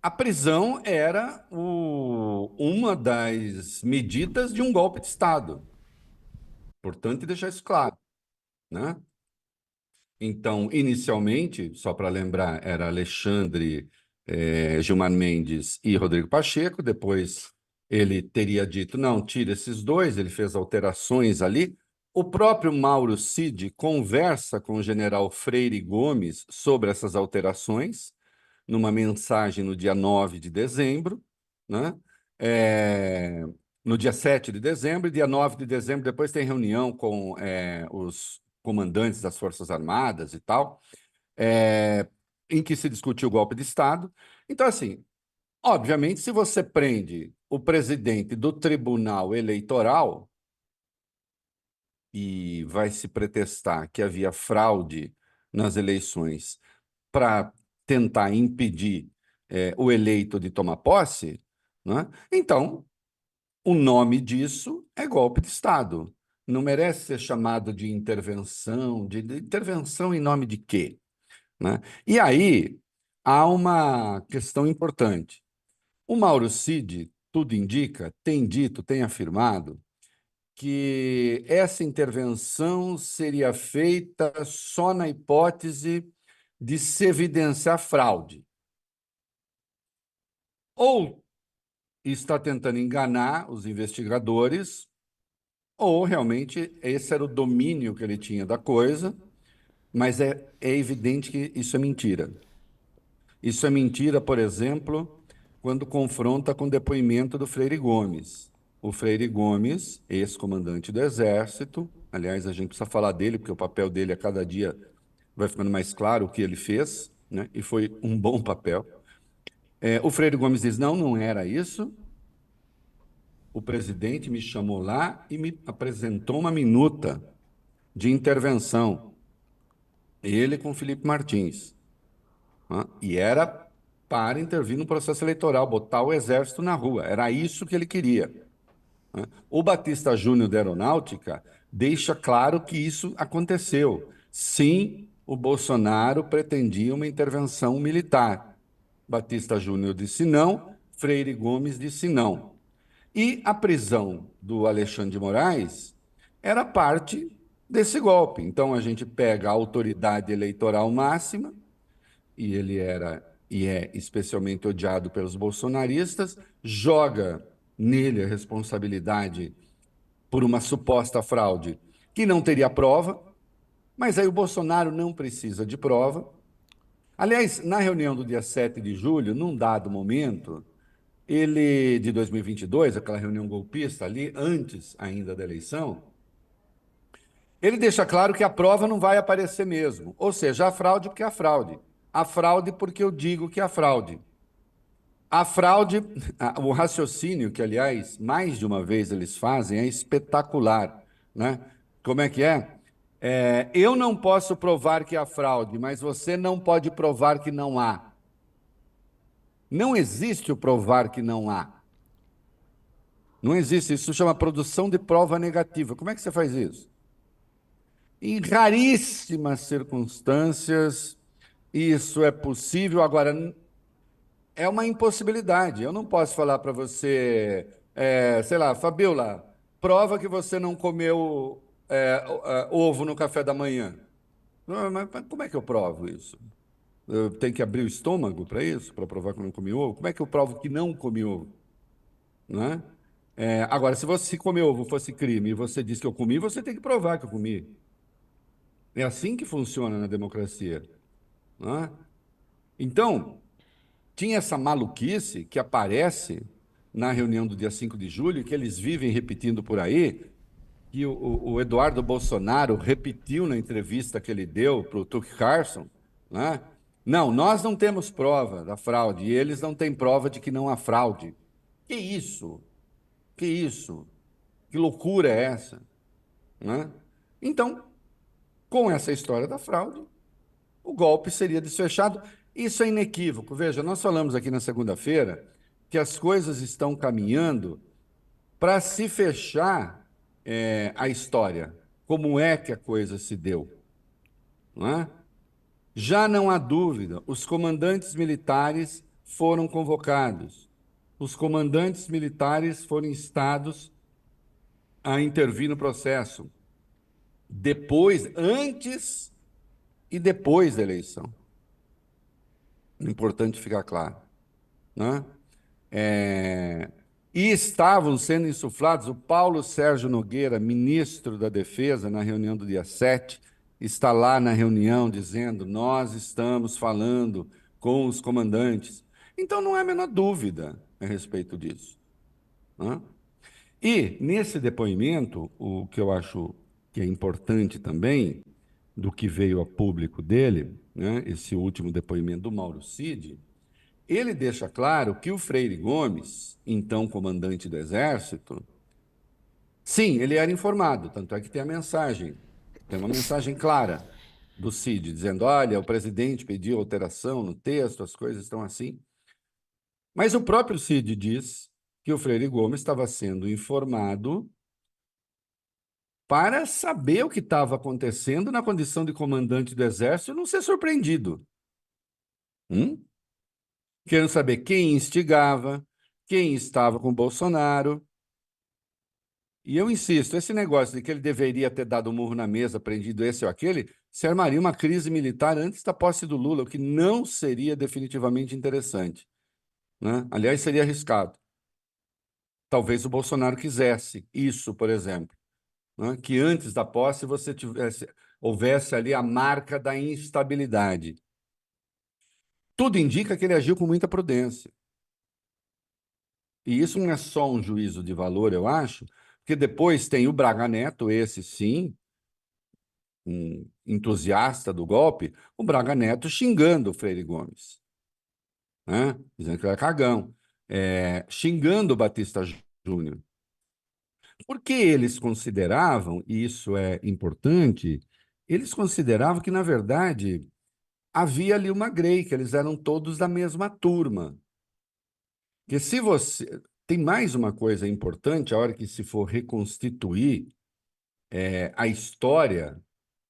a prisão era uma das medidas de um golpe de Estado. Importante deixar isso claro, né? Então, inicialmente, só para lembrar, era Alexandre, Gilmar Mendes e Rodrigo Pacheco. Depois ele teria dito, não, tira esses dois. Ele fez alterações ali. O próprio Mauro Cid conversa com o general Freire Gomes sobre essas alterações, numa mensagem no dia 9 de dezembro, né? É, no dia 7 de dezembro, e dia 9 de dezembro, depois tem reunião com os comandantes das Forças Armadas e tal, é, em que se discutiu o golpe de Estado. Então, assim, obviamente, se você prende o presidente do Tribunal Eleitoral e vai se pretextar que havia fraude nas eleições para tentar impedir o eleito de tomar posse, né? Então, o nome disso é golpe de Estado. Não merece ser chamado de intervenção, de intervenção em nome de quê? Né? E aí há uma questão importante. O Mauro Cid, tudo indica, tem dito, tem afirmado que essa intervenção seria feita só na hipótese de se evidenciar fraude. Ou está tentando enganar os investigadores, ou realmente esse era o domínio que ele tinha da coisa, mas é evidente que isso é mentira. Isso é mentira, por exemplo, quando confronta com o depoimento do Freire Gomes. O Freire Gomes, ex-comandante do Exército, aliás, a gente precisa falar dele, porque o papel dele a cada dia vai ficando mais claro o que ele fez, né? E foi um bom papel. O Freire Gomes diz: não, não era isso. O presidente me chamou lá e me apresentou uma minuta de intervenção, ele com Felipe Martins, né? E era para intervir no processo eleitoral, botar o exército na rua. Era isso que ele queria, né? O Batista Júnior da Aeronáutica deixa claro que isso aconteceu. Sim, o Bolsonaro pretendia uma intervenção militar. Batista Júnior disse não, Freire Gomes disse não. E a prisão do Alexandre de Moraes era parte desse golpe. Então a gente pega a autoridade eleitoral máxima, e ele era e é especialmente odiado pelos bolsonaristas, joga nele a responsabilidade por uma suposta fraude que não teria prova, mas aí o Bolsonaro não precisa de prova. Aliás, na reunião do dia 7 de julho, num dado momento, ele, de 2022, aquela reunião golpista ali, antes ainda da eleição, ele deixa claro que a prova não vai aparecer mesmo. Ou seja, a fraude porque é a fraude. A fraude porque eu digo que é a fraude. A fraude, o raciocínio que, aliás, mais de uma vez eles fazem é espetacular, né? Como é que é? Eu não posso provar que há fraude, mas você não pode provar que não há. Não existe o provar que não há. Não existe. Isso chama produção de prova negativa. Como é que você faz isso? Em raríssimas circunstâncias, isso é possível. Agora, é uma impossibilidade. Eu não posso falar para você, sei lá, Fabiola, prova que você não comeu ovo no café da manhã. Mas como é que eu provo isso? Eu tenho que abrir o estômago para isso, para provar que eu não comi ovo? Como é que eu provo que não comi ovo? Não é? Agora, se você comer ovo fosse crime e você diz que eu comi, você tem que provar que eu comi. É assim que funciona na democracia, não é? Então, tinha essa maluquice que aparece na reunião do dia 5 de julho, que eles vivem repetindo por aí, que o Eduardo Bolsonaro repetiu na entrevista que ele deu para o Tucker Carlson, né? Não, nós não temos prova da fraude, e eles não têm prova de que não há fraude. Que isso? Que isso? Que loucura é essa? Né? Então, com essa história da fraude, o golpe seria desfechado. Isso é inequívoco. Veja, nós falamos aqui na segunda-feira que as coisas estão caminhando para se fechar a história. Como é que a coisa se deu? Não é? Já não há dúvida, os comandantes militares foram convocados. Os comandantes militares foram instados a intervir no processo, depois, antes e depois da eleição. Importante ficar claro, né? É, E estavam sendo insuflados, o Paulo Sérgio Nogueira, ministro da Defesa, na reunião do dia 7, está lá na reunião dizendo: nós estamos falando com os comandantes. Então não há a menor dúvida a respeito disso, né? E, nesse depoimento, o que eu acho que é importante também, do que veio a público dele, né, esse último depoimento do Mauro Cid, ele deixa claro que o Freire Gomes, então comandante do Exército, sim, ele era informado, tanto é que tem uma mensagem clara do Cid, dizendo: olha, o presidente pediu alteração no texto, as coisas estão assim. Mas o próprio Cid diz que o Freire Gomes estava sendo informado para saber o que estava acontecendo na condição de comandante do Exército e não ser surpreendido. Hum? Querendo saber quem instigava, quem estava com Bolsonaro. E eu insisto, esse negócio de que ele deveria ter dado um murro na mesa, prendido esse ou aquele, se armaria uma crise militar antes da posse do Lula, o que não seria definitivamente interessante, né? Aliás, seria arriscado. Talvez o Bolsonaro quisesse isso, por exemplo, né? Que antes da posse houvesse ali a marca da instabilidade. Tudo indica que ele agiu com muita prudência. E isso não é só um juízo de valor, eu acho, porque depois tem o Braga Neto, esse sim, um entusiasta do golpe, o Braga Neto xingando o Freire Gomes, né? Dizendo que ele era cagão, xingando o Batista Júnior. Porque eles consideravam, e isso é importante, eles consideravam que, na verdade, havia ali uma grei, que eles eram todos da mesma turma. Que se você. Tem mais uma coisa importante, a hora que se for reconstituir a história,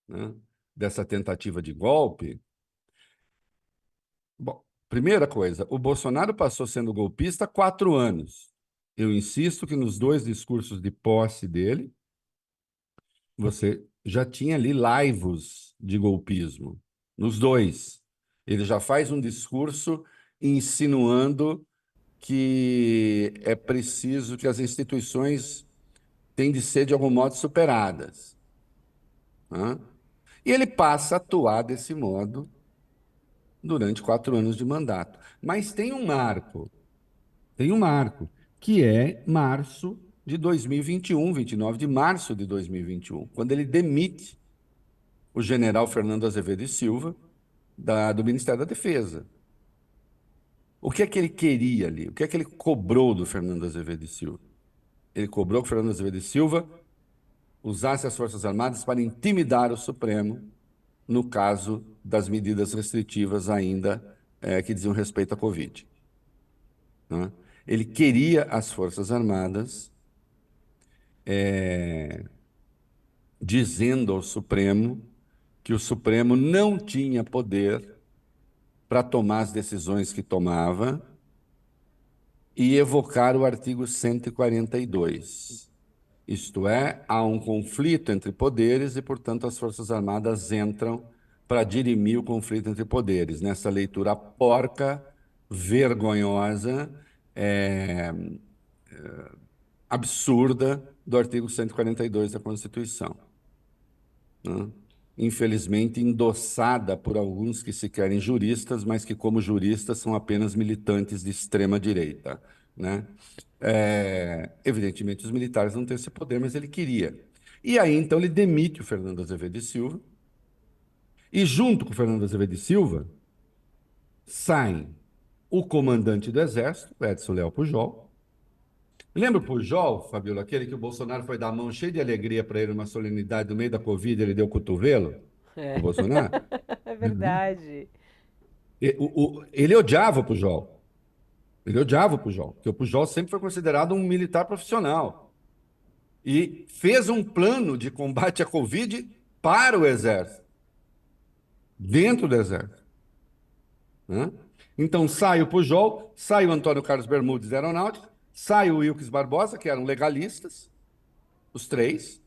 né, dessa tentativa de golpe. Bom, primeira coisa, o Bolsonaro passou sendo golpista há 4 anos. Eu insisto que nos dois discursos de posse dele, você já tinha ali laivos de golpismo. Nos dois. Ele já faz um discurso insinuando que é preciso que as instituições têm de ser, de algum modo, superadas, né? E ele passa a atuar desse modo durante 4 anos de mandato. Mas tem um marco, que é março de 2021, 29 de março de 2021, quando ele demite o general Fernando Azevedo e Silva do Ministério da Defesa. O que é que ele queria ali? O que é que ele cobrou do Fernando Azevedo e Silva? Ele cobrou que o Fernando Azevedo e Silva usasse as Forças Armadas para intimidar o Supremo no caso das medidas restritivas ainda que diziam respeito à Covid, né? Ele queria as Forças Armadas dizendo ao Supremo que o Supremo não tinha poder para tomar as decisões que tomava e evocar o artigo 142. Isto é, há um conflito entre poderes e, portanto, as Forças Armadas entram para dirimir o conflito entre poderes. Nessa leitura porca, vergonhosa, é, absurda do artigo 142 da Constituição, né? Infelizmente endossada por alguns que se querem juristas, mas que, como juristas, são apenas militantes de extrema direita, né? Evidentemente, os militares não têm esse poder, mas ele queria. E aí, então, ele demite o Fernando Azevedo e Silva, e junto com o Fernando Azevedo e Silva, saem o comandante do Exército, Edson Leal Pujol. Lembra o Pujol, Fabiola, aquele que o Bolsonaro foi dar a mão cheia de alegria para ele numa solenidade no meio da Covid, ele deu o cotovelo? O É. Bolsonaro? É Uhum. verdade. Ele odiava o Pujol. Ele odiava o Pujol, porque o Pujol sempre foi considerado um militar profissional e fez um plano de combate à Covid para o Exército, dentro do Exército, né? Então sai o Pujol, sai o Antônio Carlos Bermudes da Aeronáutica, sai o Wilkes Barbosa, que eram legalistas, os três.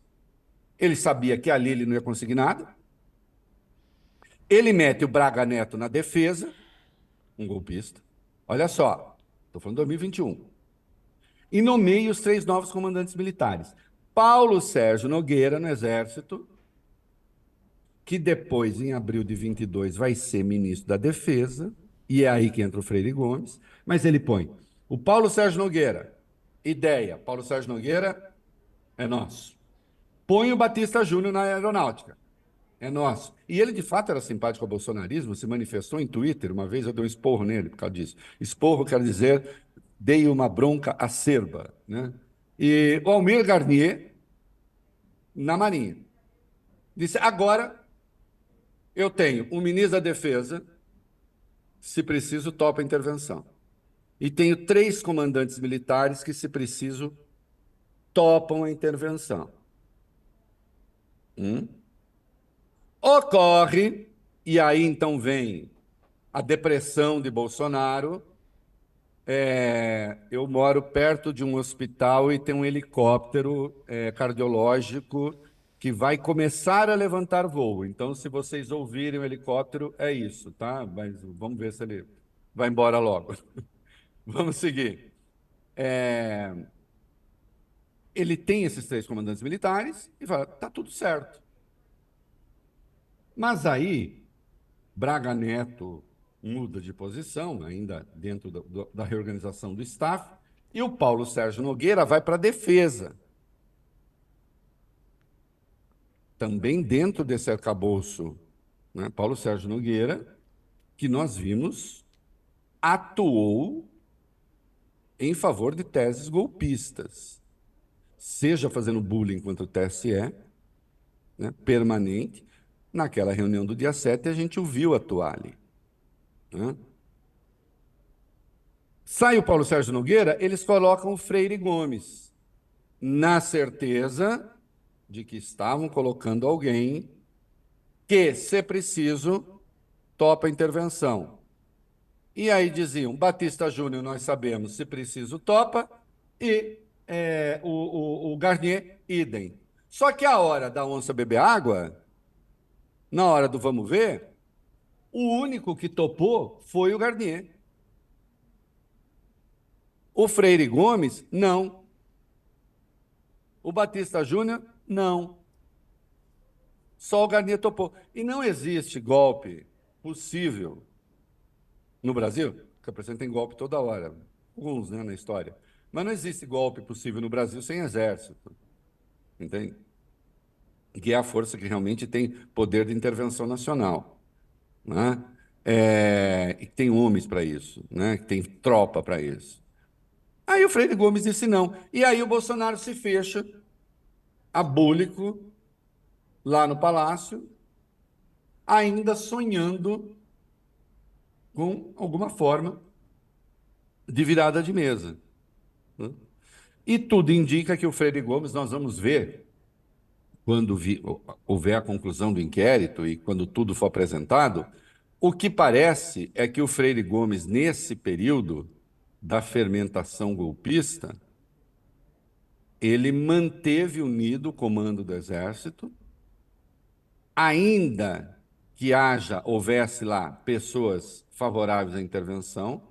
Ele sabia que ali ele não ia conseguir nada. Ele mete o Braga Neto na defesa, um golpista. Olha só, estou falando de 2021. E nomeia os três novos comandantes militares. Paulo Sérgio Nogueira, no Exército, que depois, em abril de 22, vai ser ministro da Defesa, e é aí que entra o Freire Gomes, mas ele põe o Paulo Sérgio Nogueira, ideia, Paulo Sérgio Nogueira é nosso. Põe o Batista Júnior na aeronáutica, é nosso. E ele, de fato, era simpático ao bolsonarismo, se manifestou em Twitter, uma vez eu dei um esporro nele por causa disso. Esporro quer dizer, dei uma bronca acerba, né? E o Almir Garnier, na Marinha, disse, agora eu tenho um ministro da Defesa, se preciso, topa a intervenção. E tenho três comandantes militares que, se preciso, topam a intervenção. Ocorre, e aí então vem a depressão de Bolsonaro. Eu moro perto de um hospital e tem um helicóptero cardiológico que vai começar a levantar voo. Então, se vocês ouvirem o helicóptero, é isso, tá? Mas vamos ver se ele vai embora logo. Vamos seguir. Ele tem esses três comandantes militares e fala, tá tudo certo. Mas aí, Braga Neto muda de posição, ainda dentro da reorganização do staff, e o Paulo Sérgio Nogueira vai para a defesa. Também dentro desse arcabouço, né? Paulo Sérgio Nogueira, que nós vimos, atuou em favor de teses golpistas, seja fazendo bullying contra o TSE, né, permanente. Naquela reunião do dia 7, a gente o viu atuar ali. Né? Sai o Paulo Sérgio Nogueira, eles colocam o Freire Gomes, na certeza de que estavam colocando alguém que, se preciso, topa a intervenção. E aí diziam, Batista Júnior, nós sabemos, se preciso, topa, e o Garnier, idem. Só que a hora da onça beber água, na hora do vamos ver, o único que topou foi o Garnier. O Freire Gomes, não. O Batista Júnior, não. Só o Garnier topou. E não existe golpe possível no Brasil, porque a presidente tem golpe toda hora, alguns, né, na história. Mas não existe golpe possível no Brasil sem exército, entende? Que é a força que realmente tem poder de intervenção nacional, né? E que tem homens para isso, né? Que tem tropa para isso. Aí o Freire Gomes disse não. E aí o Bolsonaro se fecha, abúlico, lá no Palácio, ainda sonhando com alguma forma de virada de mesa. Né? E tudo indica que o Freire Gomes, nós vamos ver, quando houver a conclusão do inquérito e quando tudo for apresentado, o que parece é que o Freire Gomes, nesse período da fermentação golpista, ele manteve unido o comando do Exército, ainda que houvesse lá pessoas favoráveis à intervenção,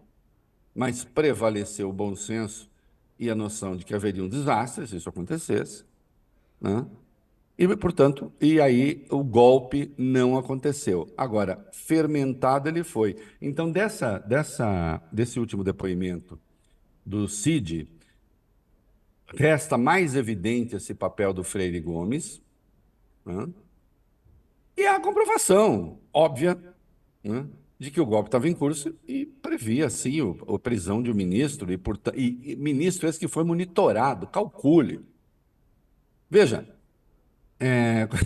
mas prevaleceu o bom senso e a noção de que haveria um desastre se isso acontecesse, né? E, portanto, e aí o golpe não aconteceu. Agora, fermentado ele foi. Então, desse último depoimento do Cid, resta mais evidente esse papel do Freire Gomes, né? E a comprovação óbvia, né, de que o golpe estava em curso e previa, sim, a prisão de um ministro, e ministro esse que foi monitorado, calcule. Veja,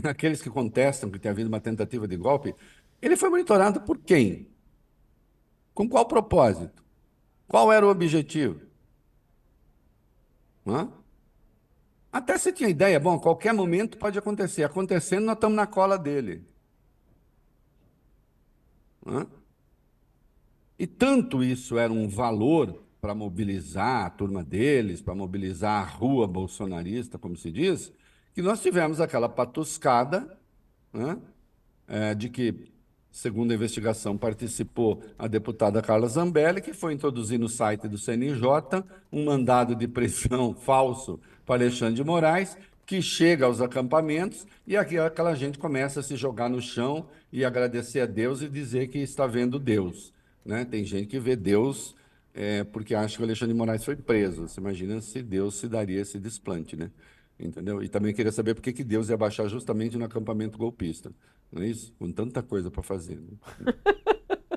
aqueles que contestam que tenha havido uma tentativa de golpe, ele foi monitorado por quem? Com qual propósito? Qual era o objetivo? Hã? Até se tinha ideia, bom, a qualquer momento pode acontecer. Acontecendo, nós estamos na cola dele. Hã? E tanto isso era um valor para mobilizar a turma deles, para mobilizar a rua bolsonarista, como se diz, que nós tivemos aquela patuscada, né, de que, segundo a investigação, participou a deputada Carla Zambelli, que foi introduzir no site do CNJ um mandado de prisão falso para Alexandre de Moraes, que chega aos acampamentos e aqui aquela gente começa a se jogar no chão e agradecer a Deus e dizer que está vendo Deus, né? Tem gente que vê Deus porque acha que o Alexandre de Moraes foi preso. Você imagina se Deus se daria esse desplante, né? Entendeu? E também queria saber por que que Deus ia baixar justamente no acampamento golpista, não é isso? Com tanta coisa para fazer, né?